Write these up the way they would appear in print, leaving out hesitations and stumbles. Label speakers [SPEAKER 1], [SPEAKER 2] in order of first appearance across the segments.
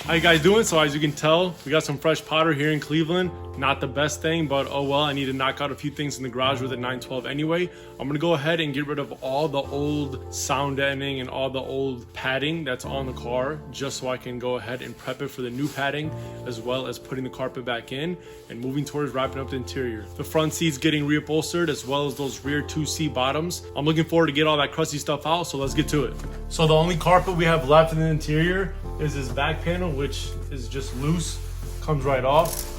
[SPEAKER 1] How you guys doing? So as you can tell, we got some fresh powder here in Cleveland. Not the best thing, but oh well, I need to knock out a few things in the garage with a 912 anyway. I'm gonna go ahead and get rid of all the old sound deadening and all the old padding that's on the car, just so I can go ahead and prep it for the new padding, as well as putting the carpet back in and moving towards wrapping up the interior. The front seat's getting reupholstered, as well as those rear 2-seat bottoms. I'm looking forward to get all that crusty stuff out, so let's get to it. So the only carpet we have left in the interior is this back panel, which is just loose, comes right off.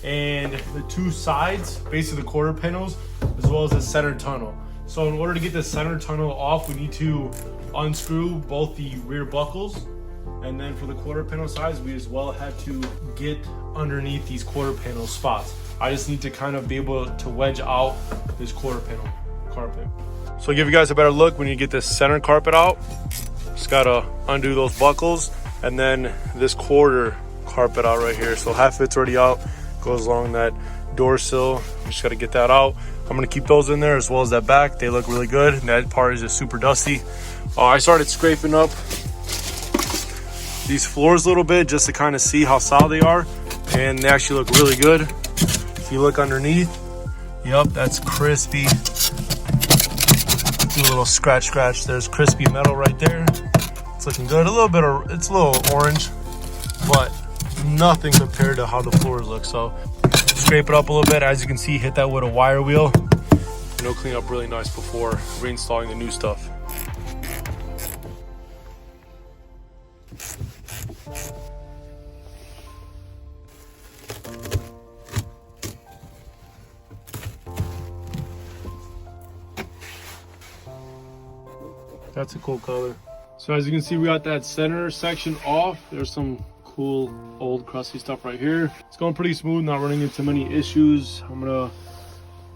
[SPEAKER 1] And the two sides, basically the quarter panels, as well as the center tunnel. So in order to get the center tunnel off, we need to unscrew both the rear buckles. And then for the quarter panel sides, we as well have to get underneath these quarter panel spots. I just need to kind of be able to wedge out this quarter panel carpet. So to give you guys a better look, when you get this center carpet out, just gotta undo those buckles, and then this quarter carpet out right here. So half of it's already out, goes along that door sill. Just got to get that out. I'm going to keep those in there, as well as that back. They look really good. That part is just super dusty. I started scraping up these floors a little bit just to kind of see how solid they are, and they actually look really good. If you look underneath, yep, that's crispy. Do a little scratch. There's crispy metal right there. It's looking good. It's a little orange, but nothing compared to how the floors look. So scrape it up a little bit. As you can see, hit that with a wire wheel, and it'll clean up really nice before reinstalling the new stuff. That's a cool color. So as you can see, we got that center section off. There's some cool old crusty stuff right here. It's going pretty smooth, not running into many issues. I'm gonna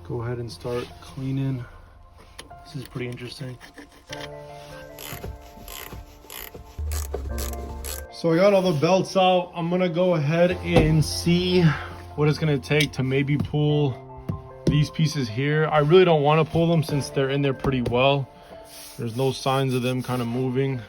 [SPEAKER 1] go ahead and start cleaning. This is pretty interesting. So I got all the belts out. I'm gonna go ahead and see what it's gonna take to maybe pull these pieces here. I really don't want to pull them since they're in there pretty well. There's no signs of them kind of moving.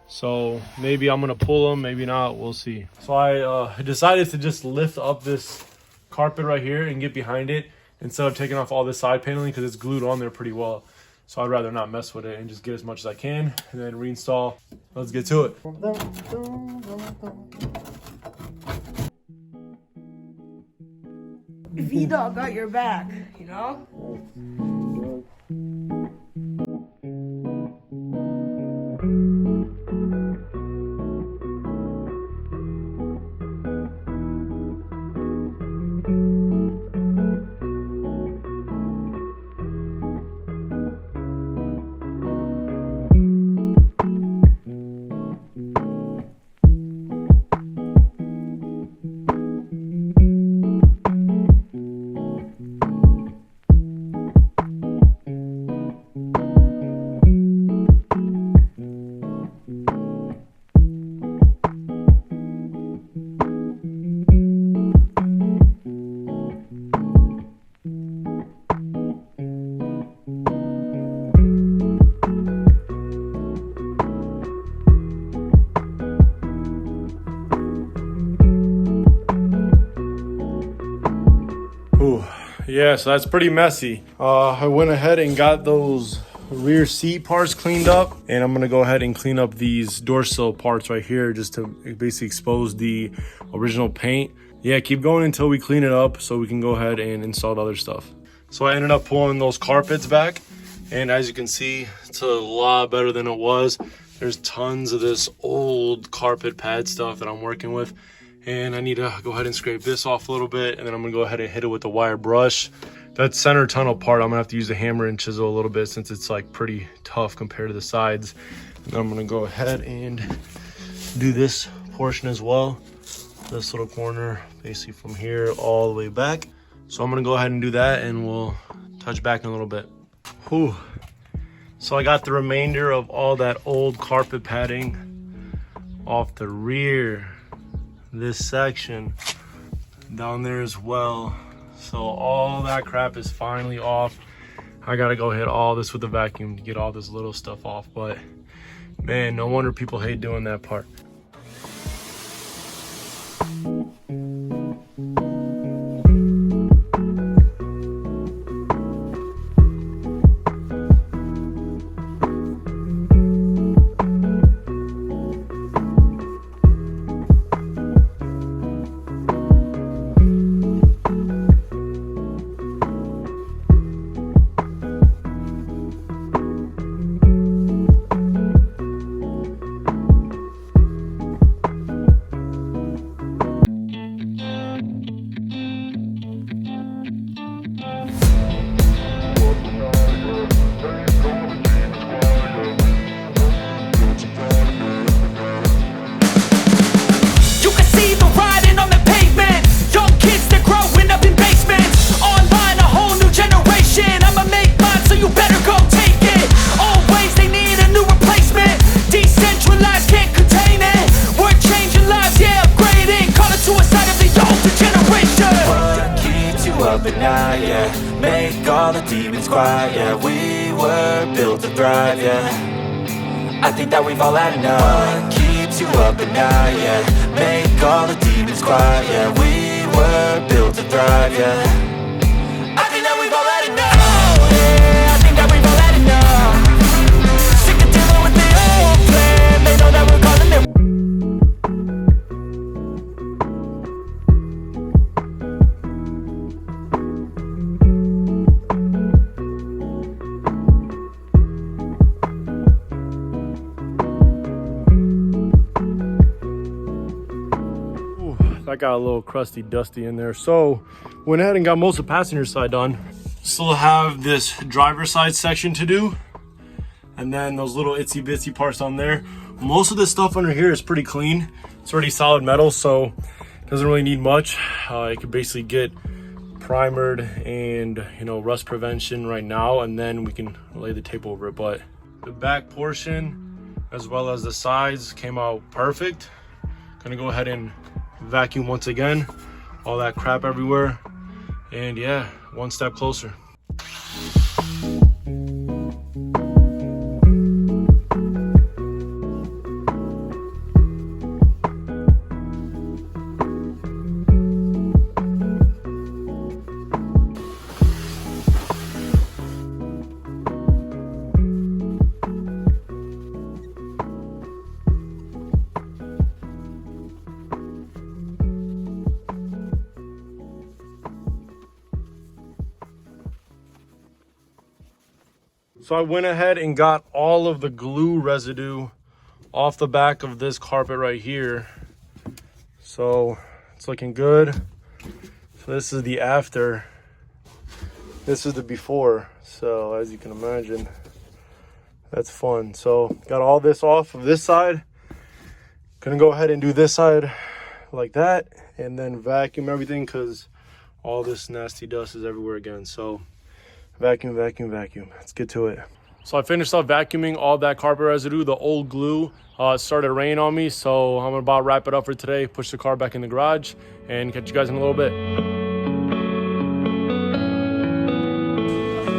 [SPEAKER 1] So maybe I'm gonna pull them, maybe not, we'll see. So I decided to just lift up this carpet right here and get behind it instead of taking off all this side paneling, because it's glued on there pretty well. So I'd rather not mess with it and just get as much as I can and then reinstall. Let's get to it.
[SPEAKER 2] V-Dog got your back, you know?
[SPEAKER 1] Yeah, so that's pretty messy. I went ahead and got those rear seat parts cleaned up, and I'm gonna go ahead and clean up these door sill parts right here just to basically expose the original paint. Yeah, keep going until we clean it up so we can go ahead and install the other stuff. So I ended up pulling those carpets back, and as you can see, it's a lot better than it was. There's tons of this old carpet pad stuff that I'm working with, and I need to go ahead and scrape this off a little bit, and then I'm gonna go ahead and hit it with the wire brush. That center tunnel part, I'm gonna have to use the hammer and chisel a little bit since it's like pretty tough compared to the sides. And then I'm gonna go ahead and do this portion as well. This little corner, basically from here all the way back. So I'm gonna go ahead and do that, and we'll touch back in a little bit. Whew. So I got the remainder of all that old carpet padding off the rear, this section down there as well. So all that crap is finally off. I gotta go hit all this with the vacuum to get all this little stuff off, but man, no wonder people hate doing that part.
[SPEAKER 3] all the demons quiet, yeah. We were built to thrive, yeah. I think that we've all had enough. What keeps you up at night, yeah. Make all the demons quiet, yeah. We were built to thrive, yeah. I think that we've all had enough. Oh, yeah, I think that we've all had enough. Sick of dealing with the old plan. They know that we're calling it.
[SPEAKER 1] That got a little crusty, dusty in there. So went ahead and got most of the passenger side done. Still have this driver's side section to do, and then those little itsy bitsy parts on there. Most of this stuff under here is pretty clean. It's already solid metal, so it doesn't really need much. It could basically get primered and, you know, rust prevention right now, and then we can lay the tape over it. But the back portion as well as the sides came out perfect. Gonna go ahead and vacuum once again, all that crap everywhere, and yeah, one step closer. So I went ahead and got all of the glue residue off the back of this carpet right here. So it's looking good. So this is the after. This is the before. So as you can imagine, that's fun. So got all this off of this side. Gonna go ahead and do this side like that, and then vacuum everything because all this nasty dust is everywhere again. So vacuum, vacuum, vacuum. Let's get to it. So I finished up vacuuming all that carpet residue, the old glue. It started to rain on me, so I'm about to wrap it up for today, push the car back in the garage, and catch you guys in a little bit.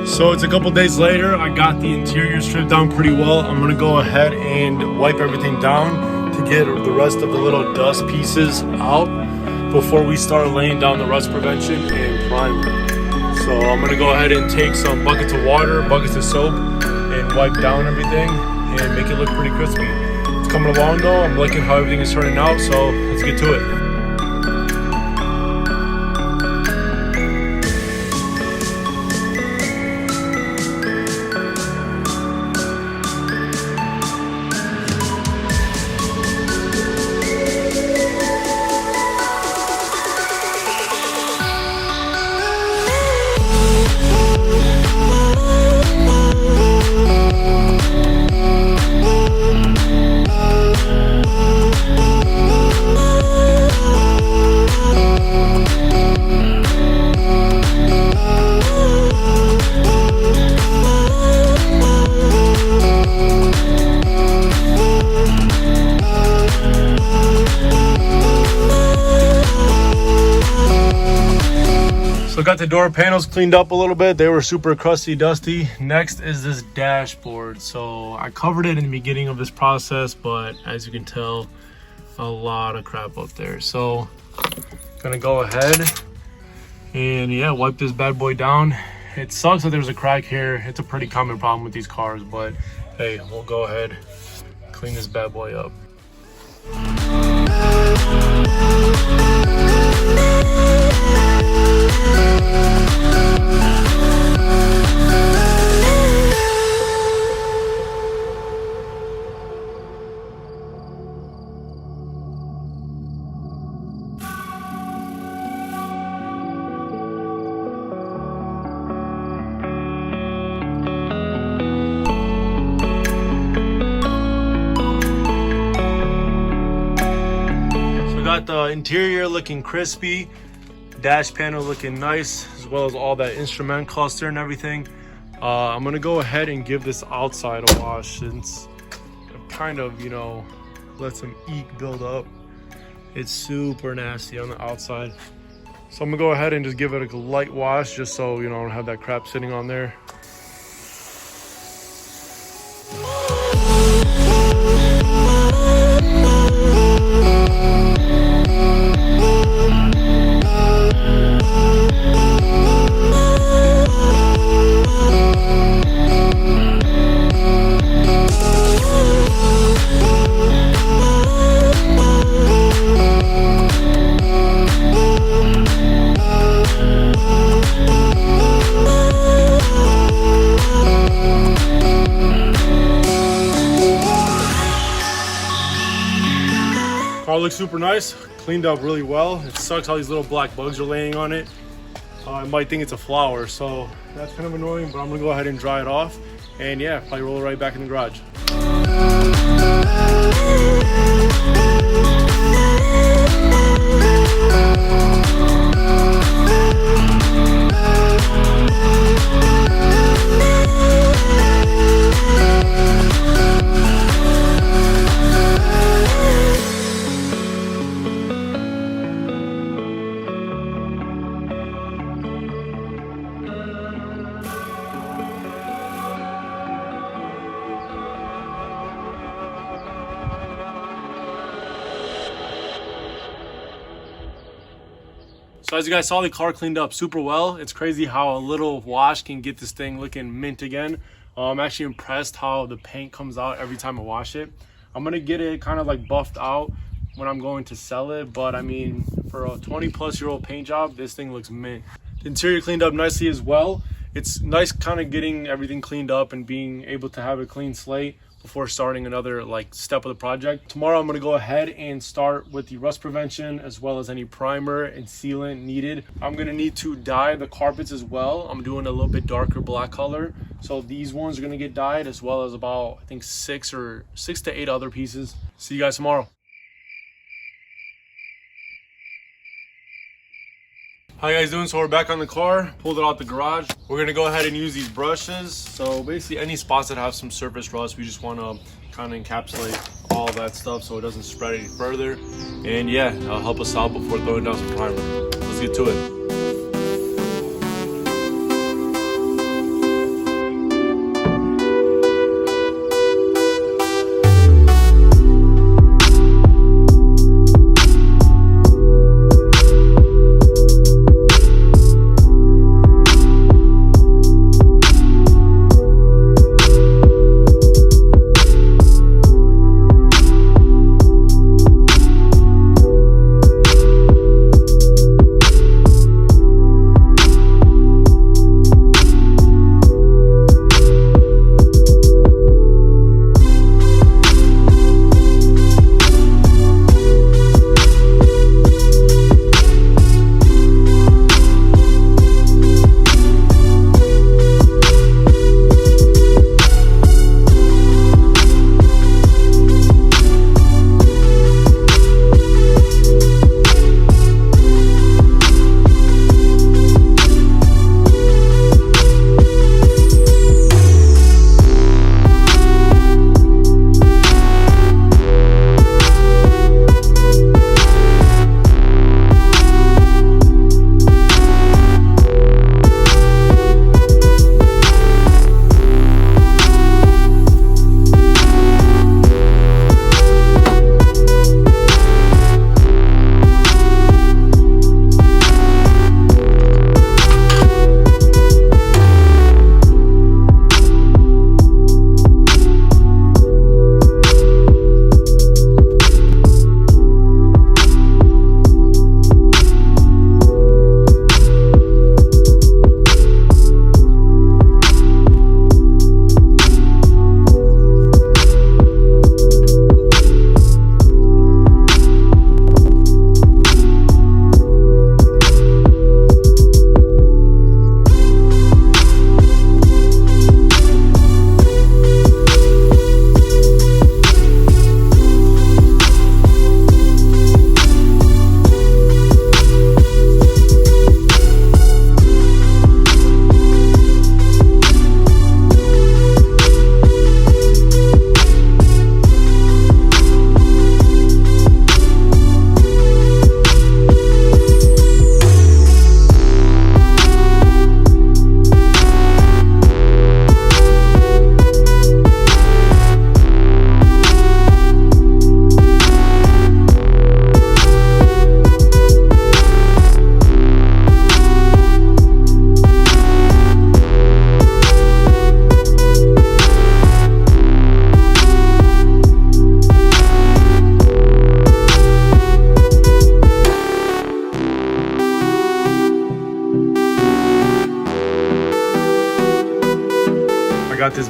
[SPEAKER 1] So it's a couple days later. I got the interior stripped down pretty well. I'm gonna go ahead and wipe everything down to get the rest of the little dust pieces out before we start laying down the rust prevention and primer. So I'm gonna go ahead and take some buckets of water, buckets of soap, and wipe down everything and make it look pretty crispy. It's coming along though. I'm liking how everything is turning out, so let's get to it. So got the door panels cleaned up a little bit. They were super crusty, dusty. Next is this dashboard. So I covered it in the beginning of this process, but as you can tell, a lot of crap up there. So gonna go ahead and yeah, wipe this bad boy down. It sucks that there's a crack here. It's a pretty common problem with these cars, but hey, we'll go ahead, clean this bad boy up. Got the interior looking crispy, dash panel looking nice, as well as all that instrument cluster and everything. I'm gonna go ahead and give this outside a wash since I've kind of, you know, let some ink build up. It's super nasty on the outside. So I'm gonna go ahead and just give it a light wash just so, you know, I don't have that crap sitting on there. Car looks super nice, cleaned up really well. It sucks how these little black bugs are laying on it. I might think it's a flower, so that's kind of annoying, but I'm gonna go ahead and dry it off. And yeah, probably roll it right back in the garage. So as you guys saw, the car cleaned up super well. It's crazy how a little wash can get this thing looking mint again. I'm actually impressed how the paint comes out every time I wash it. I'm gonna get it kind of like buffed out when I'm going to sell it, but I mean, for a 20-plus-year-old paint job, this thing looks mint. The interior cleaned up nicely as well. It's nice kind of getting everything cleaned up and being able to have a clean slate before starting another like step of the project. Tomorrow I'm going to go ahead and start with the rust prevention as well as any primer and sealant needed. I'm going to need to dye the carpets as well. I'm doing a little bit darker black color, so these ones are going to get dyed as well as about I think six to eight other pieces. See you guys tomorrow. How you guys doing? So we're back on the car, pulled it out the garage. We're gonna go ahead and use these brushes. So basically any spots that have some surface rust, we just wanna kind of encapsulate all that stuff so it doesn't spread any further. And yeah, that'll help us out before throwing down some primer. Let's get to it.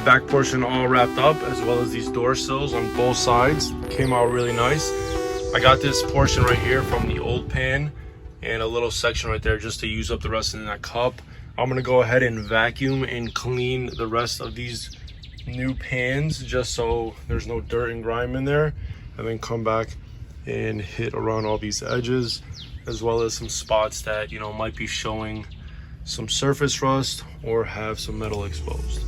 [SPEAKER 1] back portion all wrapped up, as well as these door sills on both sides. Came out really nice. I got this portion right here from the old pan and a little section right there just to use up the rest in that cup. I'm gonna go ahead and vacuum and clean the rest of these new pans just so there's no dirt and grime in there, and then come back and hit around all these edges, as well as some spots that, you know, might be showing some surface rust or have some metal exposed.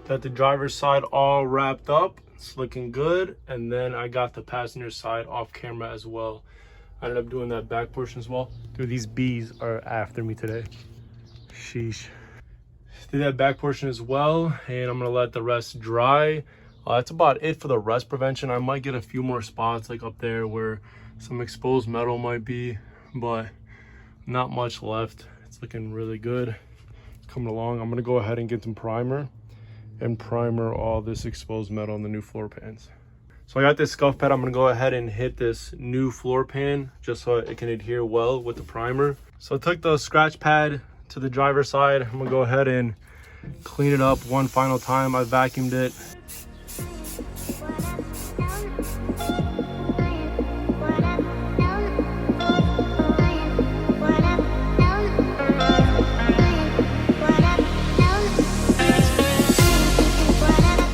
[SPEAKER 1] Got the driver's side all wrapped up. It's looking good. And then I got the passenger side off camera as well. I ended up doing that back portion as well. Dude, these bees are after me today. Sheesh. Did that back portion as well, and I'm gonna let the rest dry. That's about it for the rust prevention. I might get a few more spots like up there where some exposed metal might be, but not much left. It's looking really good. It's coming along. I'm gonna go ahead and get some primer and primer all this exposed metal on the new floor pans. So I got this scuff pad. I'm gonna go ahead and hit this new floor pan just so it can adhere well with the primer. So I took the scratch pad to the driver's side. I'm gonna go ahead and clean it up one final time. I vacuumed it.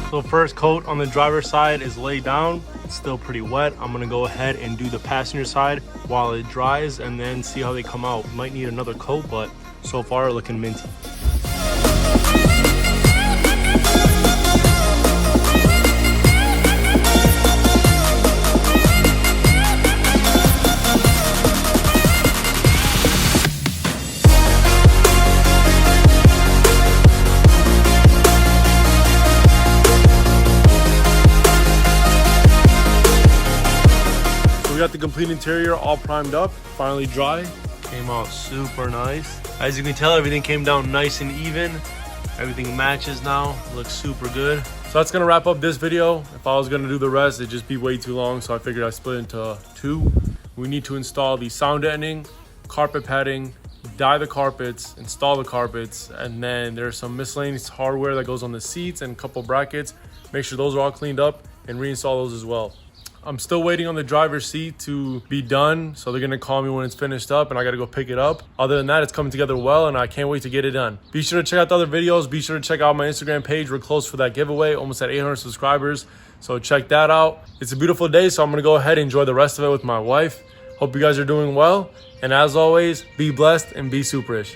[SPEAKER 1] So first coat on the driver's side is laid down. It's still pretty wet. I'm gonna go ahead and do the passenger side while it dries and then see how they come out. Might need another coat, but so far looking minty. We got the complete interior all primed up, finally dry. Came out super nice. As you can tell, everything came down nice and even. Everything matches now, looks super good. So that's gonna wrap up this video. If I was gonna do the rest, it'd just be way too long, so I figured I'd split it into two. We need to install the sound deadening, carpet padding, dye the carpets, install the carpets, and then there's some miscellaneous hardware that goes on the seats and a couple brackets. Make sure those are all cleaned up and reinstall those as well. I'm still waiting on the driver's seat to be done, so they're gonna call me when it's finished up and I gotta go pick it up. Other than that, it's coming together well and I can't wait to get it done. Be sure to check out the other videos. Be sure to check out my Instagram page. We're close for that giveaway, almost at 800 subscribers. So check that out. It's a beautiful day, so I'm gonna go ahead and enjoy the rest of it with my wife. Hope you guys are doing well. And as always, be blessed and be superish.